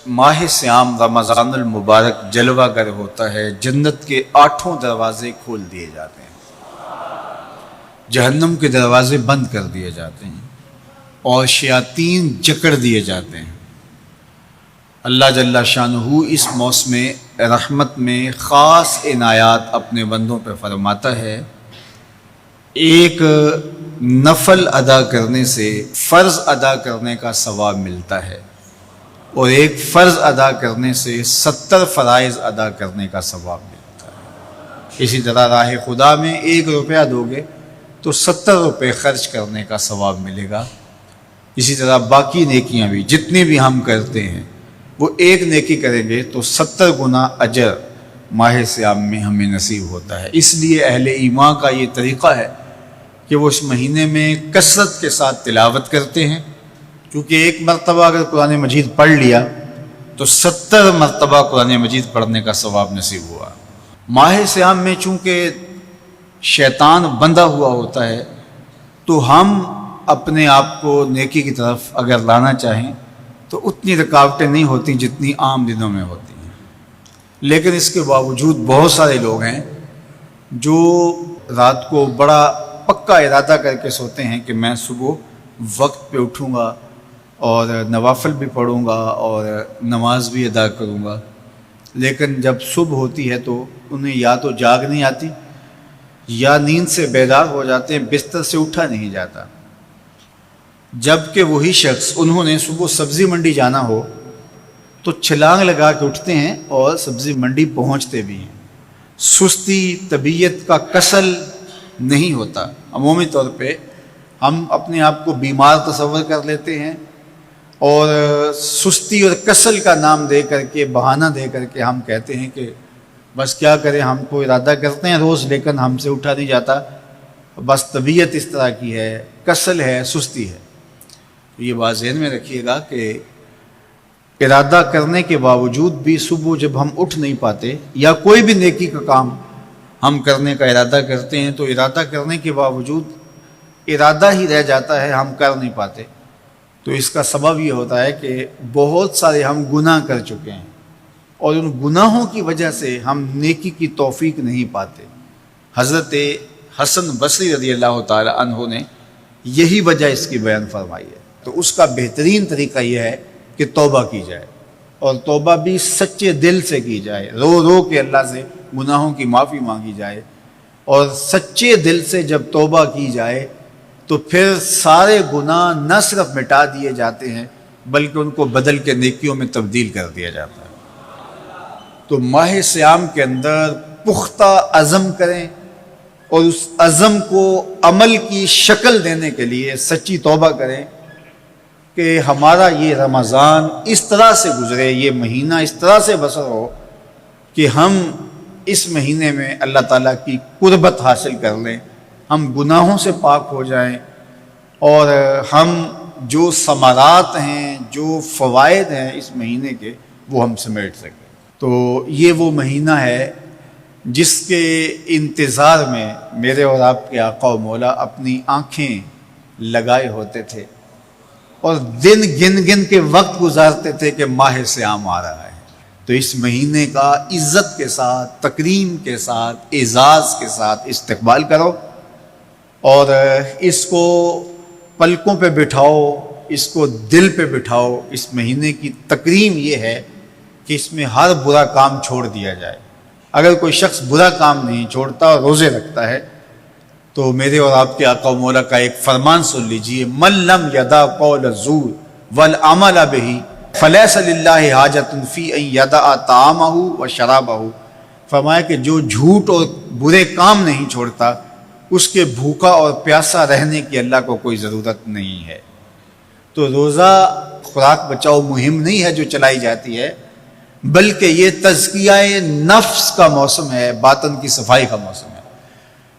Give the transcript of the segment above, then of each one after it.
ماہ سیام رمضان المبارک جلوہ گر ہوتا ہے، جنت کے 8 دروازے کھول دیے جاتے ہیں، جہنم کے دروازے بند کر دیے جاتے ہیں اور شیاطین جکڑ دیے جاتے ہیں۔ اللہ جل شانہ اس موسم رحمت میں خاص عنایات اپنے بندوں پہ فرماتا ہے۔ ایک نفل ادا کرنے سے فرض ادا کرنے کا ثواب ملتا ہے اور ایک فرض ادا کرنے سے 70 فرائض ادا کرنے کا ثواب ملتا ہے۔ اسی طرح راہ خدا میں 1 روپیہ دو گے تو 70 روپے خرچ کرنے کا ثواب ملے گا۔ اسی طرح باقی نیکیاں بھی جتنی بھی ہم کرتے ہیں، وہ ایک نیکی کریں گے تو 70 گنا اجر ماہ سیام میں ہمیں نصیب ہوتا ہے۔ اس لیے اہل ایمان کا یہ طریقہ ہے کہ وہ اس مہینے میں کثرت کے ساتھ تلاوت کرتے ہیں، کیونکہ ایک مرتبہ اگر قرآن مجید پڑھ لیا تو 70 مرتبہ قرآن مجید پڑھنے کا ثواب نصیب ہوا۔ ماہ سیام میں چونکہ شیطان بندھا ہوا ہوتا ہے تو ہم اپنے آپ کو نیکی کی طرف اگر لانا چاہیں تو اتنی رکاوٹیں نہیں ہوتی جتنی عام دنوں میں ہوتی ہیں، لیکن اس کے باوجود بہت سارے لوگ ہیں جو رات کو بڑا پکا ارادہ کر کے سوتے ہیں کہ میں صبح وقت پہ اٹھوں گا اور نوافل بھی پڑھوں گا اور نماز بھی ادا کروں گا، لیکن جب صبح ہوتی ہے تو انہیں یا تو جاگ نہیں آتی یا نیند سے بیدار ہو جاتے ہیں، بستر سے اٹھا نہیں جاتا۔ جبکہ وہی شخص انہوں نے صبح سبزی منڈی جانا ہو تو چھلانگ لگا کے اٹھتے ہیں اور سبزی منڈی پہنچتے بھی ہیں۔ سستی، طبیعت کا کسل نہیں ہوتا۔ عمومی طور پہ ہم اپنے آپ کو بیمار تصور کر لیتے ہیں اور سستی اور کسل کا نام دے کر کے، بہانہ دے کر کے ہم کہتے ہیں کہ بس کیا کریں، ہم کو ارادہ کرتے ہیں روز لیکن ہم سے اٹھا نہیں جاتا، بس طبیعت اس طرح کی ہے، کسل ہے، سستی ہے۔ یہ بات ذہن میں رکھیے گا کہ ارادہ کرنے کے باوجود بھی صبح جب ہم اٹھ نہیں پاتے یا کوئی بھی نیکی کا کام ہم کرنے کا ارادہ کرتے ہیں تو ارادہ کرنے کے باوجود ارادہ ہی رہ جاتا ہے، ہم کر نہیں پاتے، تو اس کا سبب یہ ہوتا ہے کہ بہت سارے ہم گناہ کر چکے ہیں اور ان گناہوں کی وجہ سے ہم نیکی کی توفیق نہیں پاتے۔ حضرت حسن بصری رضی اللہ تعالی عنہ نے یہی وجہ اس کی بیان فرمائی ہے۔ تو اس کا بہترین طریقہ یہ ہے کہ توبہ کی جائے، اور توبہ بھی سچے دل سے کی جائے، رو رو کے اللہ سے گناہوں کی معافی مانگی جائے، اور سچے دل سے جب توبہ کی جائے تو پھر سارے گناہ نہ صرف مٹا دیے جاتے ہیں بلکہ ان کو بدل کے نیکیوں میں تبدیل کر دیا جاتا ہے۔ تو ماہ سیام کے اندر پختہ عزم کریں اور اس عزم کو عمل کی شکل دینے کے لیے سچی توبہ کریں کہ ہمارا یہ رمضان اس طرح سے گزرے، یہ مہینہ اس طرح سے بسر ہو کہ ہم اس مہینے میں اللہ تعالیٰ کی قربت حاصل کر لیں، ہم گناہوں سے پاک ہو جائیں اور ہم جو ثمرات ہیں، جو فوائد ہیں اس مہینے کے، وہ ہم سمیٹ سکیں۔ تو یہ وہ مہینہ ہے جس کے انتظار میں میرے اور آپ کے آقا و مولا اپنی آنکھیں لگائے ہوتے تھے اور دن گن گن کے وقت گزارتے تھے کہ ماہ سیام آ رہا ہے۔ تو اس مہینے کا عزت کے ساتھ، تکریم کے ساتھ، اعزاز کے ساتھ استقبال کرو اور اس کو پلکوں پہ بٹھاؤ، اس کو دل پہ بٹھاؤ۔ اس مہینے کی تکریم یہ ہے کہ اس میں ہر برا کام چھوڑ دیا جائے۔ اگر کوئی شخص برا کام نہیں چھوڑتا اور روزے رکھتا ہے تو میرے اور آپ کے آقا و مولا کا ایک فرمان سن لیجئے، من لم یدع قول الزور والعمل بہ فلیس للہ حاجۃ فی ان یدع طعامہ وشرابہ۔ فرمایا کہ جو جھوٹ اور برے کام نہیں چھوڑتا اس کے بھوکا اور پیاسا رہنے کی اللہ کو کوئی ضرورت نہیں ہے۔ تو روزہ خوراک بچاؤ مہم نہیں ہے جو چلائی جاتی ہے، بلکہ یہ تزکیہ نفس کا موسم ہے، باطن کی صفائی کا موسم ہے،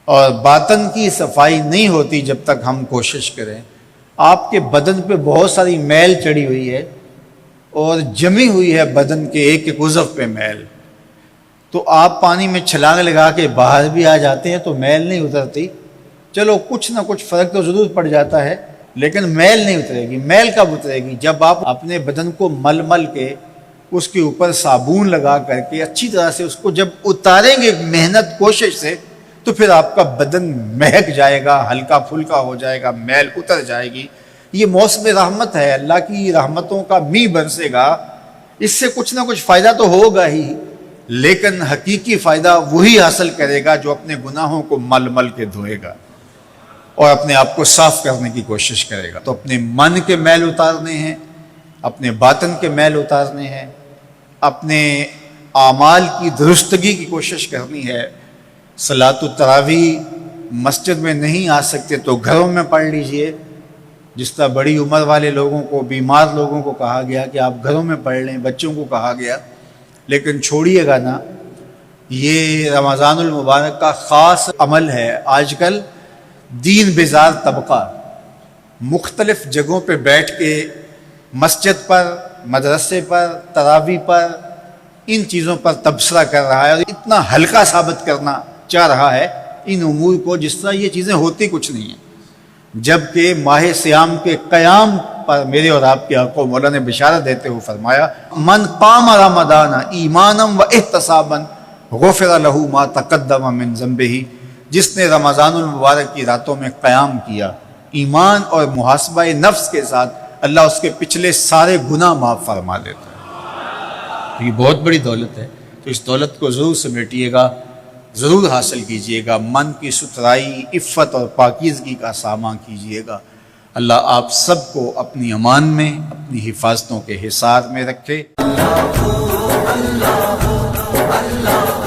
اور باطن کی صفائی نہیں ہوتی جب تک ہم کوشش کریں۔ آپ کے بدن پہ بہت ساری میل چڑھی ہوئی ہے اور جمی ہوئی ہے بدن کے ایک ایک عضو پہ میل، تو آپ پانی میں چھلانگ لگا کے باہر بھی آ جاتے ہیں تو میل نہیں اترتی، چلو کچھ نہ کچھ فرق تو ضرور پڑ جاتا ہے لیکن میل نہیں اترے گی۔ میل کب اترے گی؟ جب آپ اپنے بدن کو مل مل کے اس کے اوپر صابون لگا کر کے اچھی طرح سے اس کو جب اتاریں گے محنت کوشش سے، تو پھر آپ کا بدن مہک جائے گا، ہلکا پھلکا ہو جائے گا، میل اتر جائے گی۔ یہ موسم رحمت ہے، اللہ کی رحمتوں کا می برسے گا، اس سے کچھ نہ کچھ فائدہ تو ہوگا ہی، لیکن حقیقی فائدہ وہی حاصل کرے گا جو اپنے گناہوں کو مل مل کے دھوئے گا اور اپنے آپ کو صاف کرنے کی کوشش کرے گا۔ تو اپنے من کے میل اتارنے ہیں، اپنے باطن کے میل اتارنے ہیں، اپنے اعمال کی درستگی کی کوشش کرنی ہے۔ صلاۃ التراویح مسجد میں نہیں آ سکتے تو گھروں میں پڑھ لیجئے، جس طرح بڑی عمر والے لوگوں کو، بیمار لوگوں کو کہا گیا کہ آپ گھروں میں پڑھ لیں، بچوں کو کہا گیا، لیکن چھوڑیے گا نا، یہ رمضان المبارک کا خاص عمل ہے۔ آج کل دین بیزار طبقہ مختلف جگہوں پہ بیٹھ کے مسجد پر، مدرسے پر، تراویح پر، ان چیزوں پر تبصرہ کر رہا ہے اور اتنا ہلکا ثابت کرنا چاہ رہا ہے ان امور کو، جس طرح یہ چیزیں ہوتی کچھ نہیں ہیں۔ جبکہ ماہ صیام کے قیام پر میرے اور آپ کے آقا مولا نے بشارت دیتے ہوئے فرمایا، من قام رمضان ایمانا و احتسابا غفر لہ ما تقدم من ذنبہ، جس نے رمضان المبارک کی راتوں میں قیام کیا ایمان اور محاسبہ نفس کے ساتھ، اللہ اس کے پچھلے سارے گناہ معاف فرما دیتا ہے۔ یہ بہت بڑی دولت ہے، تو اس دولت کو ضرور سمیٹیے گا، ضرور حاصل کیجئے گا، من کی ستھرائی، عفت اور پاکیزگی کا سامان کیجئے گا۔ اللہ آپ سب کو اپنی امان میں، اپنی حفاظتوں کے حصار میں رکھے۔ اللہ